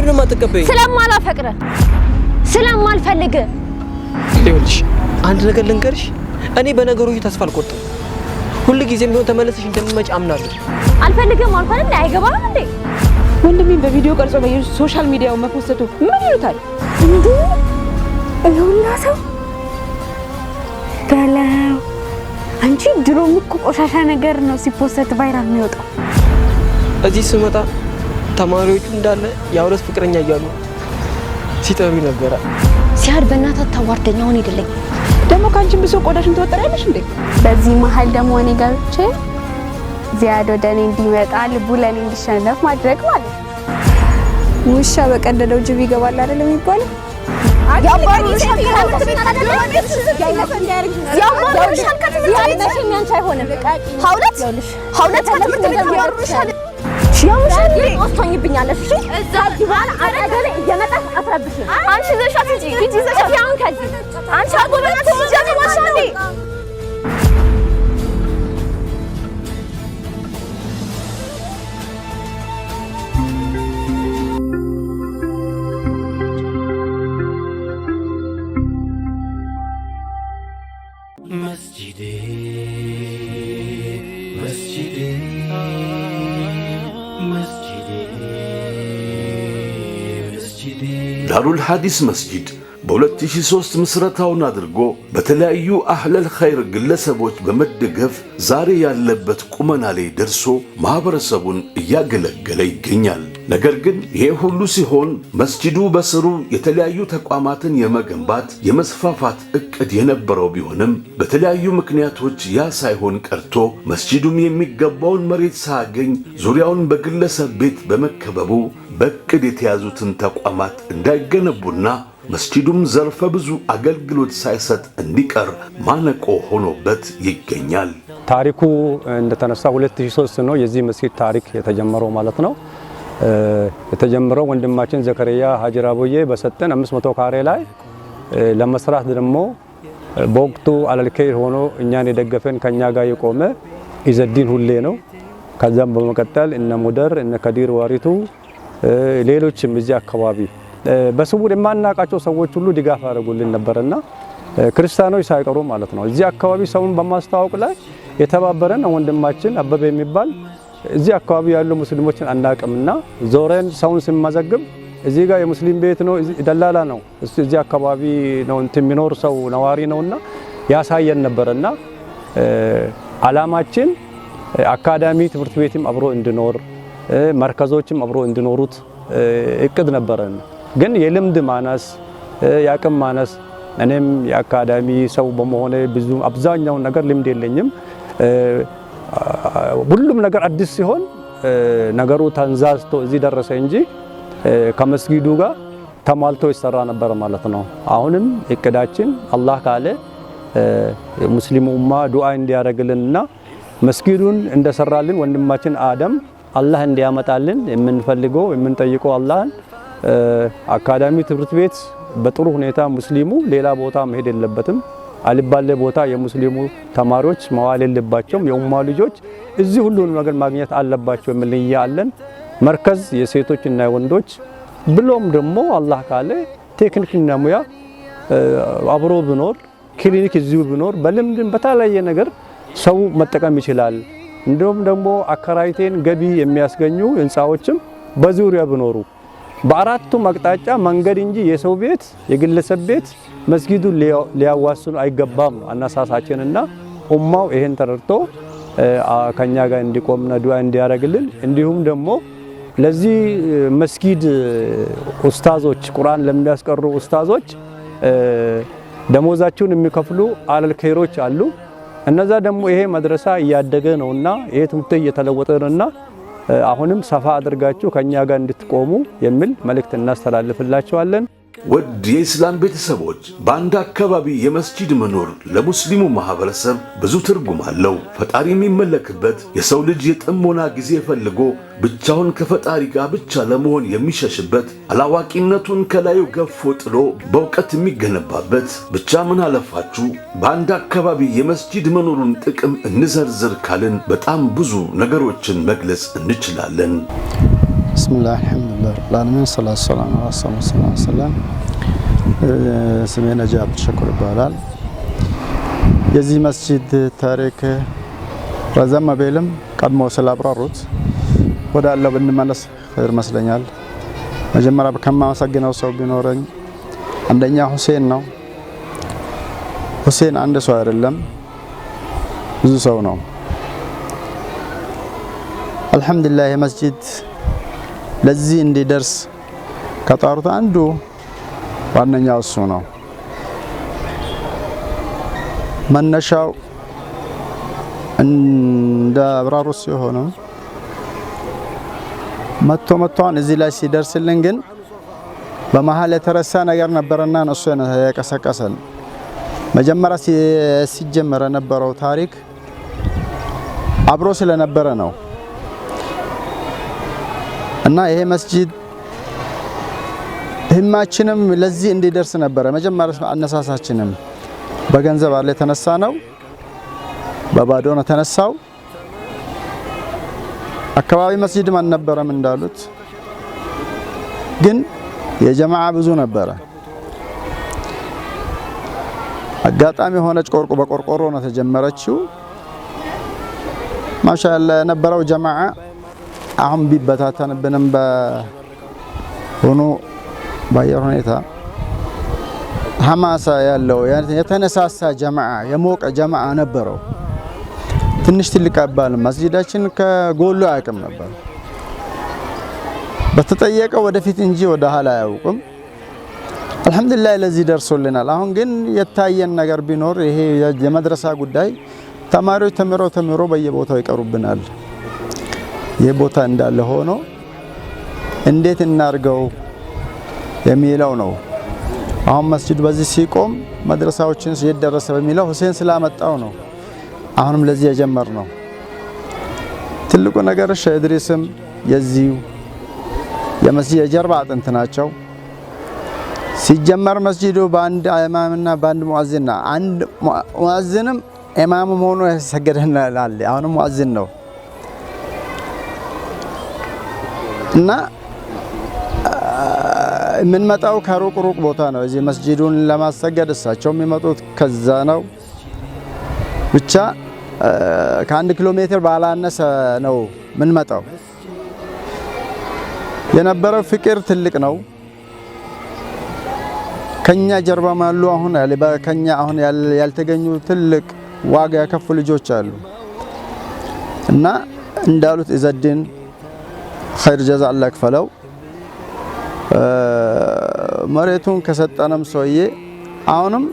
ለምን ማትቀበይ? ስለማልፈልግ ይኸውልሽ አንድ ነገር ልንገርሽ፣ እኔ በነገሮች ተስፋ አልቆርጥም። ሁሉ ጊዜም ቢሆን ተመለስሽ እንደምትመጪ አምናለሁ። አልፈልግም አልኳል እንዴ? አይገባም እንዴ? ወንድሜን በቪዲዮ ቀርጾ በሶሻል ሚዲያው መፖስቱ ምን ይሉታል እንዴ? ይሁንና ሰው በለው። አንቺ ድሮም እኮ ቆሻሻ ነገር ነው ሲፖስት ቫይራል የሚወጣው። እዚህ ስመጣ ተማሪዎቹ እንዳለ ያውረስ ፍቅረኛ እያሉ ሲጠሩ ነበር። ሲያድ በእናትህ ታዋርደኛውን ይደለኝ ደግሞ ካንቺም ብሶ ቆዳሽን ተወጠራለሽ እንዴ? በዚህ መሀል ደግሞ እኔ ገብቼ ዚያድ ወደ እኔ እንዲመጣ ልቡ ለኔ እንዲሸነፍ ማድረግ ማለት ውሻ በቀደደው ጅብ ይገባል አይደል የሚባለው? ዳሩል ሐዲስ መስጂድ በ2003 ምስረታውን አድርጎ በተለያዩ አህለል ኸይር ግለሰቦች በመደገፍ ዛሬ ያለበት ቁመና ላይ ደርሶ ማህበረሰቡን እያገለገለ ይገኛል። ነገር ግን ይሄ ሁሉ ሲሆን መስጂዱ በስሩ የተለያዩ ተቋማትን የመገንባት የመስፋፋት እቅድ የነበረው ቢሆንም በተለያዩ ምክንያቶች ያ ሳይሆን ቀርቶ መስጂዱም የሚገባውን መሬት ሳያገኝ ዙሪያውን በግለሰብ ቤት በመከበቡ በእቅድ የተያዙትን ተቋማት እንዳይገነቡና መስጂዱም ዘርፈ ብዙ አገልግሎት ሳይሰጥ እንዲቀር ማነቆ ሆኖበት ይገኛል። ታሪኩ እንደተነሳ 2003 ነው የዚህ መስጊድ ታሪክ የተጀመረው ማለት ነው። የተጀመረው ወንድማችን ዘከሪያ ሀጅራ ቦዬ በሰጠን 500 ካሬ ላይ ለመስራት ደግሞ በወቅቱ አለልከይር ሆኖ እኛን የደገፈን ከኛ ጋር የቆመ ኢዘዲን ሁሌ ነው። ከዛም በመቀጠል እነ ሙደር እነ ከዲር ዋሪቱ ሌሎችም እዚህ አካባቢ በስውር የማናቃቸው ሰዎች ሁሉ ድጋፍ አድርጉልን ነበርና ክርስቲያኖች ሳይቀሩ ማለት ነው። እዚህ አካባቢ ሰውን በማስተዋወቅ ላይ የተባበረን ወንድማችን አበበ የሚባል እዚህ አካባቢ ያሉ ሙስሊሞችን አናቅምና ዞረን ሰውን ሲመዘግብ እዚህ ጋር የሙስሊም ቤት ነው ደላላ ነው እዚህ አካባቢ ነው የሚኖር ሰው ነዋሪ ነውና ያሳየን ነበርና አላማችን አካዳሚ ትምህርት ቤትም አብሮ እንዲኖር መርከዞችም አብሮ እንዲኖሩት እቅድ ነበረን። ግን የልምድ ማነስ ያቅም ማነስ እኔም የአካዳሚ ሰው በመሆኔ ብዙ አብዛኛው ነገር ልምድ የለኝም። ሁሉም ነገር አዲስ ሲሆን ነገሩ ተንዛዝቶ እዚህ ደረሰ እንጂ ከመስጊዱ ጋር ተማልቶ ይሰራ ነበር ማለት ነው። አሁንም እቅዳችን አላህ ካለ ሙስሊሙ ኡማ ዱዓ እንዲያደርግልንና መስጊዱን እንደሰራልን ወንድማችን አደም አላህ እንዲያመጣልን የምንፈልገው የምንጠይቀው አላህን አካዳሚ ትምህርት ቤት በጥሩ ሁኔታ ሙስሊሙ ሌላ ቦታ መሄድ የለበትም። አልባሌ ቦታ የሙስሊሙ ተማሪዎች መዋል የለባቸውም። የኡማ ልጆች እዚህ ሁሉንም ነገር ማግኘት አለባቸው የሚል ንያ አለን። መርከዝ የሴቶችና የወንዶች ብሎም ደግሞ አላህ ካለ ቴክኒክና ሙያ አብሮ ቢኖር ክሊኒክ እዚሁ ቢኖር በልምድም በተለያየ ነገር ሰው መጠቀም ይችላል። እንደውም ደግሞ አከራይቴን ገቢ የሚያስገኙ ህንጻዎችም በዙሪያ ቢኖሩ በአራቱም አቅጣጫ መንገድ እንጂ የሰው ቤት የግለሰብ ቤት መስጊዱን ሊያዋስኑ አይገባም አናሳሳችንና ኡማው ይሄን ተረድቶ ከኛ ጋር እንዲቆምና ዱዓ እንዲያደርግልን እንዲሁም ደግሞ ለዚህ መስጊድ ኡስታዞች ቁርአን ለሚያስቀሩ ኡስታዞች ደሞዛቸውን የሚከፍሉ አለል ኸይሮች አሉ። እነዛ ደግሞ ይሄ መድረሳ እያደገ ነውና ይሄ ትምህርት እየተለወጠ ነውና አሁንም ሰፋ አድርጋችሁ ከኛ ጋር እንድትቆሙ የሚል መልእክት እናስተላልፍላችኋለን። ውድ የኢስላም ቤተሰቦች በአንድ አካባቢ የመስጂድ መኖር ለሙስሊሙ ማህበረሰብ ብዙ ትርጉም አለው። ፈጣሪ የሚመለክበት የሰው ልጅ የጥሞና ጊዜ ፈልጎ ብቻውን ከፈጣሪ ጋር ብቻ ለመሆን የሚሸሽበት አላዋቂነቱን ከላዩ ገፎ ጥሎ በእውቀት የሚገነባበት ብቻ ምን አለፋችሁ በአንድ አካባቢ የመስጂድ መኖሩን ጥቅም እንዘርዝር ካልን በጣም ብዙ ነገሮችን መግለጽ እንችላለን። ብስሚላህ አልሐምዱሊላህ ረብል ሰላቱ ሰላም ዐላ ረሱሊላህ ሰላም። ስሜ ነጂ አብዱሸኩር ይባላል። የዚህ መስጂድ ታሪክ ረዘም ቢልም ቀድሞ ስላብራሩት ወደ አላህ ብንመለስ ኸይር ይመስለኛል። መጀመሪያ ከማመሰግነው ሰው ቢኖረኝ አንደኛ ሁሴን ነው። ሁሴን አንድ ሰው አይደለም፣ ብዙ ሰው ነው። አልሐምዱሊላህ የመስጂድ ለዚህ እንዲደርስ ከጣሩት አንዱ ዋነኛው እሱ ነው። መነሻው እንደ አብራሩት ሲሆን መጥቶን እዚህ ላይ ሲደርስልን ግን በመሃል የተረሳ ነገር ነበርና እሱ የቀሰቀሰን መጀመሪያ ሲጀመር የነበረው ታሪክ አብሮ ስለነበረ ነው። እና ይሄ መስጂድ ህማችንም ለዚህ እንዲደርስ ነበረ። መጀመሪያ አነሳሳችንም በገንዘብ አለ የተነሳ ነው፣ በባዶ ነው ተነሳው። አካባቢ መስጂድም አልነበረም እንዳሉት፣ ግን የጀማዓ ብዙ ነበረ። አጋጣሚ ሆነች በቆርቆሮ ነው ተጀመረችው። ማሻአላ የነበረው ጀማዓ አሁን ቢበታተንብንም በሆኑ በአየር ሁኔታ ሐማሳ ያለው የተነሳሳ ጀማዓ የሞቀ ጀማዓ ነበረው። ትንሽ ትልቅ አይባልም። መስጂዳችን ከጎሎ አያውቅም ነበር። በተጠየቀው ወደፊት እንጂ ወደ ኋላ አያውቅም። አልሐምዱሊላህ ለዚህ ደርሶልናል። አሁን ግን የታየን ነገር ቢኖር ይሄ የመድረሳ ጉዳይ ተማሪዎች ተምሮ በየቦታው ይቀሩብናል። ይህ ቦታ እንዳለ ሆኖ እንዴት እናርገው የሚለው ነው። አሁን መስጂድ በዚህ ሲቆም መድረሳዎችን ሲደረሰ በሚለው ሁሴን ስላመጣው ነው አሁንም ለዚህ የጀመር ነው። ትልቁ ነገር ሼህ ኢድሪስም የዚሁ የመስጂድ የጀርባ አጥንት ናቸው። ሲጀመር መስጂዱ በአንድ ኢማምና በአንድ ሙአዚንና አንድ ሙአዚንም ኢማም ሆኖ ያሰገደናል። አሁንም ሙአዚን ነው እና የምንመጣው ከሩቅ ቦታ ነው። እዚህ መስጂዱን ለማሰገድ እሳቸው የሚመጡት ከዛ ነው። ብቻ ከ1 ኪሎ ሜትር ባላነሰ ነው የምንመጣው። የነበረው ፍቅር ትልቅ ነው። ከኛ ጀርባ ማሉ አሁን ከኛ አሁን ያልተገኙ ትልቅ ዋጋ ያከፉ ልጆች አሉ እና እንዳሉት ኢዘዲን ኸይር ጀዛ አላህ ይክፈለው። መሬቱን ከሰጠንም ሰውዬ አሁንም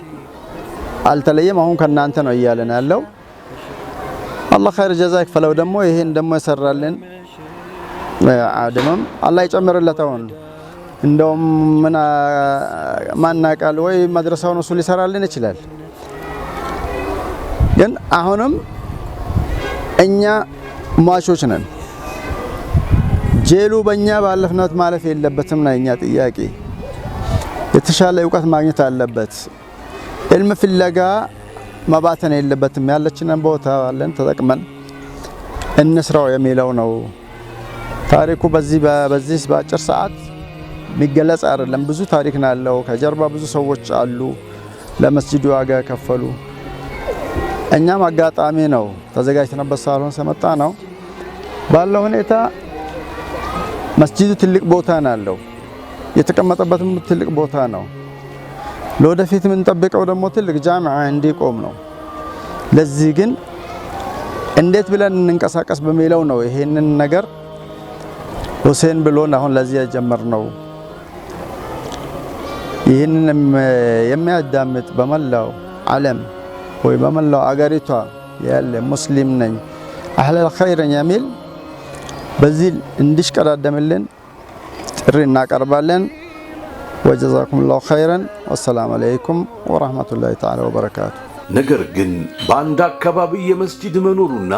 አልተለየም። አሁን ከናንተ ነው እያለን ያለው። አላህ ኸይር ጀዛ ይክፈለው። ደግሞ ይሄን ደግሞ የሰራልን አድምም አላህ ይጨምርለት። አሁን እንደውም ማናቃል ወይ መድረሳውን እሱ ሊሰራልን ይችላል። ግን አሁንም እኛ ሟቾች ነን። ጄሉ በእኛ ባለፍነት ማለፍ የለበትም ነው የኛ ጥያቄ። የተሻለ እውቀት ማግኘት አለበት። ዕልም ፍለጋ መባተን የለበትም። ያለችንን ቦታ አለን ተጠቅመን እንስራው የሚለው ነው ታሪኩ። በዚህ በአጭር ሰዓት የሚገለጽ አይደለም። ብዙ ታሪክ ነው ያለው። ከጀርባ ብዙ ሰዎች አሉ ለመስጂዱ ዋጋ ከፈሉ። እኛም አጋጣሚ ነው ተዘጋጅተንበት ሳልሆን ሰመጣ ነው ባለው ሁኔታ። መስጂዱ ትልቅ ቦታ ነው ያለው። የተቀመጠበትም ትልቅ ቦታ ነው። ለወደፊት የምንጠብቀው ደግሞ ትልቅ ጃሚዓ እንዲቆም ነው። ለዚህ ግን እንዴት ብለን እንንቀሳቀስ በሚለው ነው ይሄንን ነገር ሁሴን ብሎን አሁን ለዚህ የጀመርነው። ይህንን የሚያዳምጥ በመላው ዓለም ወይ በመላው አገሪቷ ያለ ሙስሊም ነኝ አህለል ኸይር የሚል በዚህ እንዲሽቀዳደምልን ጥሪ እናቀርባለን። ወጀዛኩሙላሁ ኸይረን ወሰላሙ አለይኩም ወራህመቱላሂ ተዓላ ወበረካቱ። ነገር ግን በአንድ አካባቢ የመስጂድ መኖሩና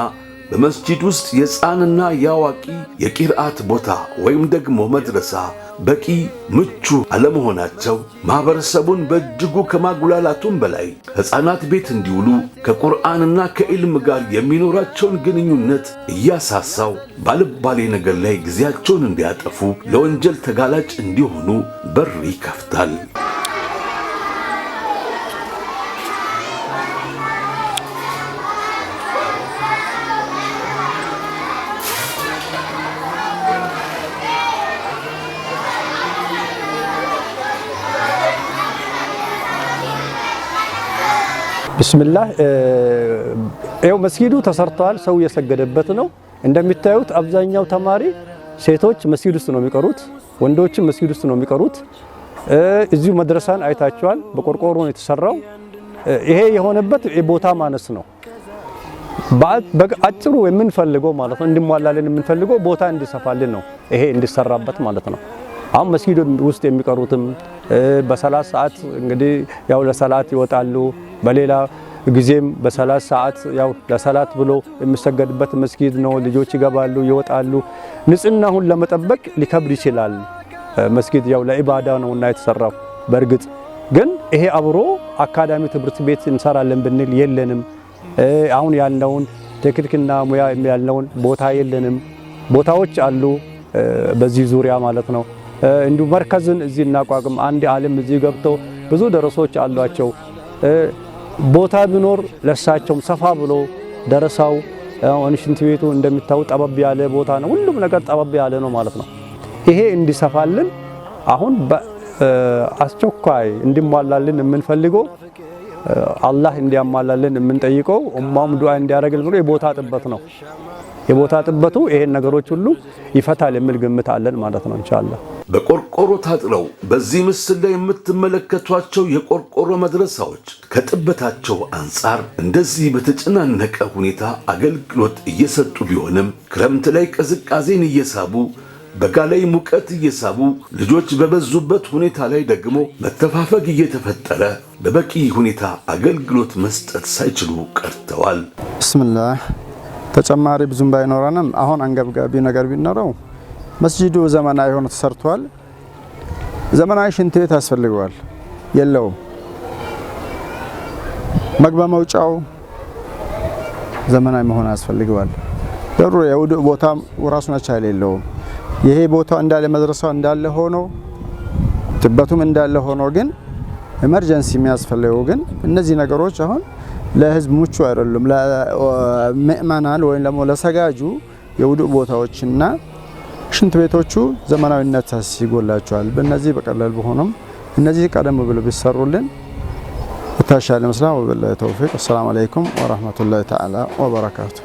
በመስጂድ ውስጥ የሕፃንና የአዋቂ የቂርአት ቦታ ወይም ደግሞ መድረሳ በቂ ምቹ አለመሆናቸው ማህበረሰቡን በእጅጉ ከማጉላላቱም በላይ ሕፃናት ቤት እንዲውሉ ከቁርአንና ከዕልም ጋር የሚኖራቸውን ግንኙነት እያሳሳው ባልባሌ ነገር ላይ ጊዜያቸውን እንዲያጠፉ ለወንጀል ተጋላጭ እንዲሆኑ በር ይከፍታል። ቢስሚላህ ይኸው መስጊዱ ተሰርቷል። ሰው እየሰገደበት ነው። እንደሚታዩት አብዛኛው ተማሪ ሴቶች መስጊድ ውስጥ ነው የሚቀሩት፣ ወንዶችም መስጊድ ውስጥ ነው የሚቀሩት። እዚሁ መድረሳን አይታቸዋል። በቆርቆሮ ነው የተሰራው። ይሄ የሆነበት የቦታ ማነስ ነው። በአጭሩ የምንፈልገው ማለት ነው እንዲሟላልን የምንፈልገው ቦታ እንዲሰፋልን ነው፣ ይሄ እንዲሰራበት ማለት ነው። አሁን መስጊድ ውስጥ የሚቀሩትም በሰላት ሰዓት እንግዲህ ያው ለሰላት ይወጣሉ። በሌላ ጊዜም በሰላት ሰዓት ያው ለሰላት ብሎ የሚሰገድበት መስጊድ ነው። ልጆች ይገባሉ ይወጣሉ። ንጽህናውን ለመጠበቅ ሊከብድ ይችላል። መስጊድ ያው ለኢባዳ ነውና የተሰራው። በእርግጥ ግን ይሄ አብሮ አካዳሚ ትምህርት ቤት እንሰራለን ብንል የለንም። አሁን ያለውን ቴክኒክና ሙያ ያለውን ቦታ የለንም። ቦታዎች አሉ በዚህ ዙሪያ ማለት ነው። እንዲሁ መርከዝን እዚህ እናቋቁም። አንድ ዓለም እዚህ ገብቶ ብዙ ደረሶች አሏቸው። ቦታ ቢኖር ለሳቸውም ሰፋ ብሎ ደረሳው ሽንት ቤቱ እንደሚታው ጠበብ ያለ ቦታ ነው። ሁሉም ነገር ጠበብ ያለ ነው ማለት ነው። ይሄ እንዲሰፋልን አሁን በአስቸኳይ እንዲሟላልን የምንፈልገው አላህ እንዲያሟላልን የምንጠይቀው ኡማም ዱዓ እንዲያደርግልን የቦታ ጥበት ነው። የቦታ ጥበቱ ይሄን ነገሮች ሁሉ ይፈታል የሚል ግምት አለን ማለት ነው ኢንሻአላህ። በቆርቆሮ ታጥረው በዚህ ምስል ላይ የምትመለከቷቸው የቆርቆሮ መድረሳዎች ከጥበታቸው አንጻር እንደዚህ በተጨናነቀ ሁኔታ አገልግሎት እየሰጡ ቢሆንም ክረምት ላይ ቅዝቃዜን እየሳቡ በጋ ላይ ሙቀት እየሳቡ ልጆች በበዙበት ሁኔታ ላይ ደግሞ መተፋፈግ እየተፈጠረ በበቂ ሁኔታ አገልግሎት መስጠት ሳይችሉ ቀርተዋል። ቢስሚላህ ተጨማሪ ብዙም ባይኖረንም አሁን አንገብጋቢ ነገር ቢኖረው መስጂዱ ዘመናዊ ሆኖ ተሰርቷል። ዘመናዊ ሽንት ቤት ያስፈልገዋል፣ የለውም። መግቢያ መውጫው ዘመናዊ መሆን ያስፈልገዋል። ደሩ የውዱእ ቦታ ራሱን አቻለ የለውም። ይሄ ቦታ እንዳለ መድረሳው እንዳለ ሆኖ ጥበቱም እንዳለ ሆኖ ግን ኤመርጀንሲ የሚያስፈልገው ግን እነዚህ ነገሮች አሁን ለህዝብ ምቹ አይደሉም። ለምእመናን ወይም ደግሞ ለሰጋጁ የውዱእ ቦታዎችና ሽንት ቤቶቹ ዘመናዊነት ሲጎላቸዋል። በእነዚህ በቀላል ቢሆንም እነዚህ ቀደም ብለው ቢሰሩልን ተሻለ መስላም ወበላሂ ተውፊቅ። ሰላም አለይኩም ወራህመቱላሂ ተዓላ ወበረካቱ።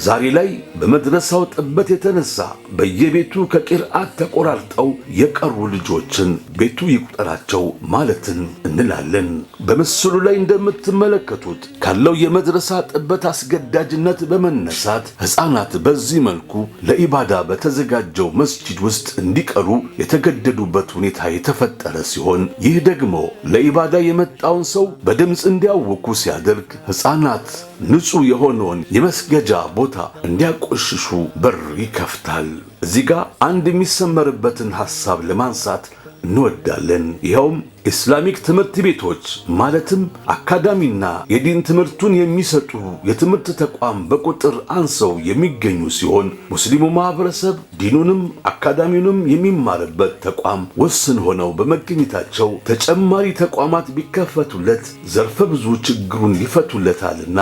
ዛሬ ላይ በመድረሳው ጥበት የተነሳ በየቤቱ ከቂርአት ተቆራርጠው የቀሩ ልጆችን ቤቱ ይቁጠራቸው ማለትን እንላለን። በምስሉ ላይ እንደምትመለከቱት ካለው የመድረሳ ጥበት አስገዳጅነት በመነሳት ሕፃናት በዚህ መልኩ ለኢባዳ በተዘጋጀው መስጂድ ውስጥ እንዲቀሩ የተገደዱበት ሁኔታ የተፈጠረ ሲሆን ይህ ደግሞ ለኢባዳ የመጣውን ሰው በድምፅ እንዲያውኩ ሲያደርግ ሕፃናት ንጹህ የሆነውን የመስገጃ ቦታ እንዲያቆሽሹ በር ይከፍታል። እዚህ ጋር አንድ የሚሰመርበትን ሐሳብ ለማንሳት እንወዳለን። ይኸውም ኢስላሚክ ትምህርት ቤቶች ማለትም አካዳሚና የዲን ትምህርቱን የሚሰጡ የትምህርት ተቋም በቁጥር አንሰው የሚገኙ ሲሆን ሙስሊሙ ማህበረሰብ ዲኑንም አካዳሚውንም የሚማርበት ተቋም ውስን ሆነው በመገኘታቸው ተጨማሪ ተቋማት ቢከፈቱለት ዘርፈ ብዙ ችግሩን ይፈቱለታልና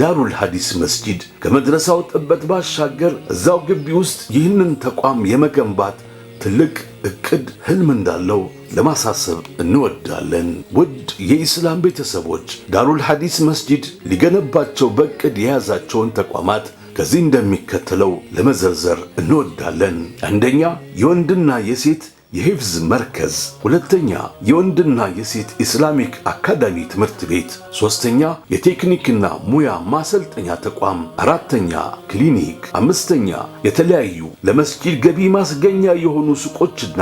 ዳሩል ሐዲስ መስጂድ ከመድረሳው ጥበት ባሻገር እዛው ግቢ ውስጥ ይህንን ተቋም የመገንባት ትልቅ እቅድ ህልም እንዳለው ለማሳሰብ እንወዳለን። ውድ የኢስላም ቤተሰቦች ዳሩል ሐዲስ መስጂድ ሊገነባቸው በእቅድ የያዛቸውን ተቋማት ከዚህ እንደሚከተለው ለመዘርዘር እንወዳለን። አንደኛ፣ የወንድና የሴት የሂፍዝ መርከዝ፣ ሁለተኛ የወንድና የሴት ኢስላሚክ አካዳሚ ትምህርት ቤት፣ ሶስተኛ የቴክኒክና ሙያ ማሰልጠኛ ተቋም፣ አራተኛ ክሊኒክ፣ አምስተኛ የተለያዩ ለመስጂድ ገቢ ማስገኛ የሆኑ ሱቆችና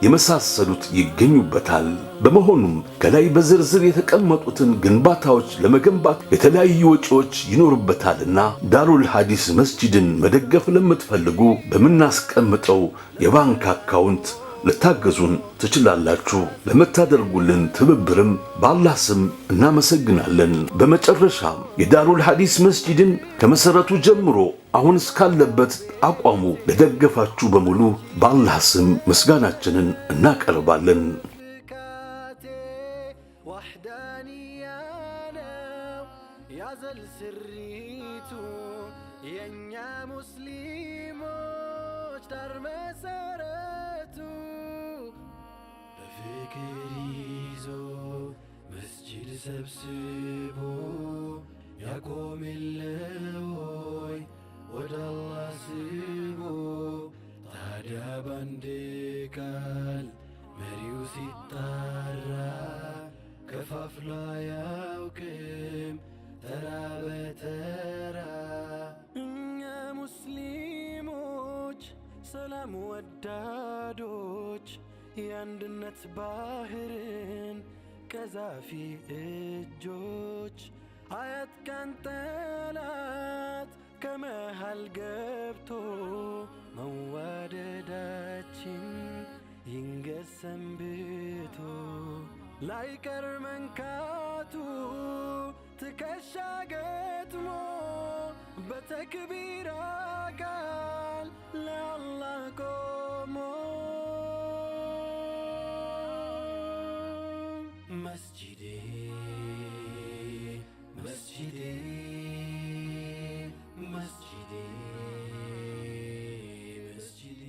የመሳሰሉት ይገኙበታል። በመሆኑም ከላይ በዝርዝር የተቀመጡትን ግንባታዎች ለመገንባት የተለያዩ ወጪዎች ይኖርበታልና ዳሩል ሐዲስ መስጂድን መደገፍ ለምትፈልጉ በምናስቀምጠው የባንክ አካውንት ልታገዙን ትችላላችሁ። ለምታደርጉልን ትብብርም በአላህ ስም እናመሰግናለን። በመጨረሻም የዳሩል ሐዲስ መስጂድን ከመሰረቱ ጀምሮ አሁን እስካለበት አቋሙ ለደገፋችሁ በሙሉ በአላህ ስም ምስጋናችንን እናቀርባለን። መስጂድ ሰብስቦ ያቆምልዎይ ወደ አላህ ስቦ ታዲያ ባንድ ቃል መሪው ሲጣራ ከፋፍሎ አያውቅም ተራ በተራ። እኛ ሙስሊሞች ሰላም ወዳዶች የአንድነት ባህርን ቀዛፊ እጆች አያጥቃን ጠላት ከመሃል ገብቶ መዋደዳችን ይንገሰን ብቶ ላይቀር መንካቱ ትከሻ ገጥሞ በተክቢራ ቃል ለአላህ ቆሞ መስጂዴ መስጂዴ መስጂዴ መስጂዴ